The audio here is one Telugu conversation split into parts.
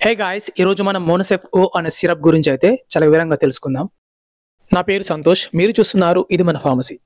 హే గాయ్స్, ఈరోజు మనం మోనోసెఫ్ ఓ అనే సిరప్ గురించి అయితే చాలా వివరంగా తెలుసుకుందాం. నా పేరు సంతోష్, మీరు చూస్తున్నారు ఇది మన ఫార్మసీ.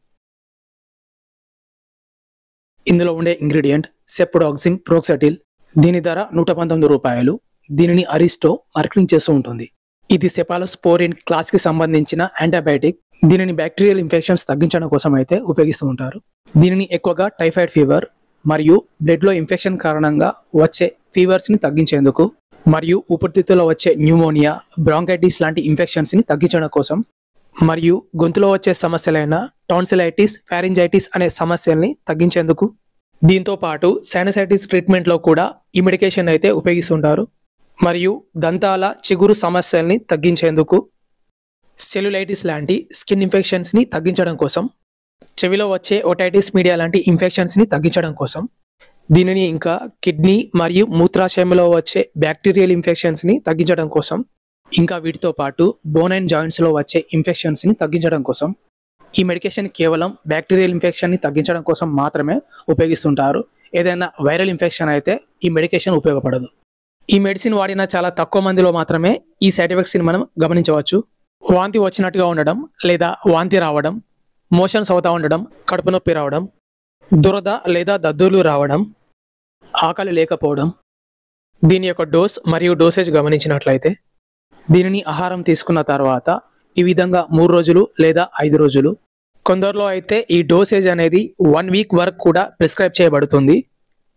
ఇందులో ఉండే ఇంగ్రీడియంట్ సెప్రోడాక్సిమ్ ప్రోక్సటిల్. దీని ధర 119 రూపాయలు. దీనిని అరిస్టో మార్కెటింగ్ చేస్తూ ఉంటుంది. ఇది సెపాలోస్పోరిన్ క్లాస్కి సంబంధించిన యాంటీబయాటిక్. దీనిని బ్యాక్టీరియల్ ఇన్ఫెక్షన్స్ తగ్గించడం కోసం అయితే ఉపయోగిస్తూ ఉంటారు. దీనిని ఎక్కువగా టైఫాయిడ్ ఫీవర్ మరియు బ్లడ్లో ఇన్ఫెక్షన్ కారణంగా వచ్చే ఫీవర్స్ని తగ్గించేందుకు మరియు ఊపిరితిత్తులో వచ్చే న్యూమోనియా, బ్రాంకైటిస్ లాంటి ఇన్ఫెక్షన్స్ని తగ్గించడం కోసం మరియు గొంతులో వచ్చే సమస్యలైన టాన్సిలైటిస్, ఫారింజైటిస్ అనే సమస్యల్ని తగ్గించేందుకు, దీంతో పాటు సైనసైటిస్ ట్రీట్మెంట్లో కూడా ఈ మెడికేషన్ అయితే ఉపయోగిస్తుంటారు. మరియు దంతాల చిగురు సమస్యల్ని తగ్గించేందుకు, సెల్యులైటిస్ లాంటి స్కిన్ ఇన్ఫెక్షన్స్ని తగ్గించడం కోసం, చెవిలో వచ్చే ఓటైటిస్ మీడియా లాంటి ఇన్ఫెక్షన్స్ని తగ్గించడం కోసం, దీనిని ఇంకా కిడ్నీ మరియు మూత్రాశయంలో వచ్చే బ్యాక్టీరియల్ ఇన్ఫెక్షన్స్ని తగ్గించడం కోసం, ఇంకా వీటితో పాటు బోన్ అండ్ జాయింట్స్లో వచ్చే ఇన్ఫెక్షన్స్ని తగ్గించడం కోసం. ఈ మెడికేషన్ కేవలం బ్యాక్టీరియల్ ఇన్ఫెక్షన్ని తగ్గించడం కోసం మాత్రమే ఉపయోగిస్తుంటారు. ఏదైనా వైరల్ ఇన్ఫెక్షన్ అయితే ఈ మెడికేషన్ ఉపయోగపడదు. ఈ మెడిసిన్ వాడిన చాలా తక్కువ మందిలో మాత్రమే ఈ సైడ్ ఎఫెక్ట్స్ని మనం గమనించవచ్చు. వాంతి వచ్చినట్టుగా ఉండడం లేదా వాంతి రావడం, మోషన్స్ అవుతూ ఉండడం, కడుపు నొప్పి రావడం, దురద లేదా దద్దుర్లు రావడం, ఆకలి లేకపోవడం. దీని యొక్క డోస్ మరియు డోసేజ్ గమనించినట్లయితే దీనిని ఆహారం తీసుకున్న తర్వాత ఈ విధంగా 3 రోజులు లేదా 5 రోజులు, కొందరిలో అయితే ఈ డోసేజ్ అనేది 1 వీక్ వరకు కూడా ప్రిస్క్రైబ్ చేయబడుతుంది.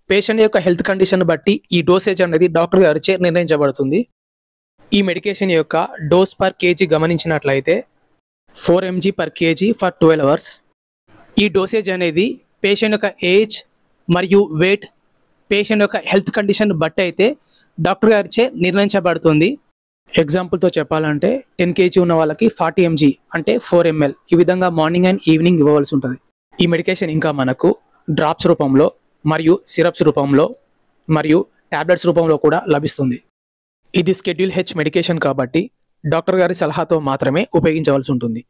పేషెంట్ యొక్క హెల్త్ కండిషన్ బట్టి ఈ డోసేజ్ అనేది డాక్టర్ గారిచే నిర్ణయించబడుతుంది. ఈ మెడికేషన్ యొక్క డోస్ పర్ కేజీ గమనించినట్లయితే 4 mg per KG for 12 hours. ఈ డోసేజ్ అనేది పేషెంట్ యొక్క ఏజ్ మరియు వెయిట్, పేషెంట్ యొక్క హెల్త్ కండిషన్ బట్టి అయితే డాక్టర్ గారిచే నిర్ణయించబడుతుంది. ఎగ్జాంపుల్తో చెప్పాలంటే 10 kg ఉన్న వాళ్ళకి 40 mg అంటే 4 ml ఈ విధంగా మార్నింగ్ అండ్ ఈవినింగ్ ఇవ్వవలసి ఉంటుంది. ఈ మెడికేషన్ ఇంకా మనకు డ్రాప్స్ రూపంలో మరియు సిరప్స్ రూపంలో మరియు టాబ్లెట్స్ రూపంలో కూడా లభిస్తుంది. ఇది స్కెడ్యూల్ హెచ్ మెడికేషన్ కాబట్టి డాక్టర్ గారి సలహాతో మాత్రమే ఉపయోగించవలసి ఉంటుంది.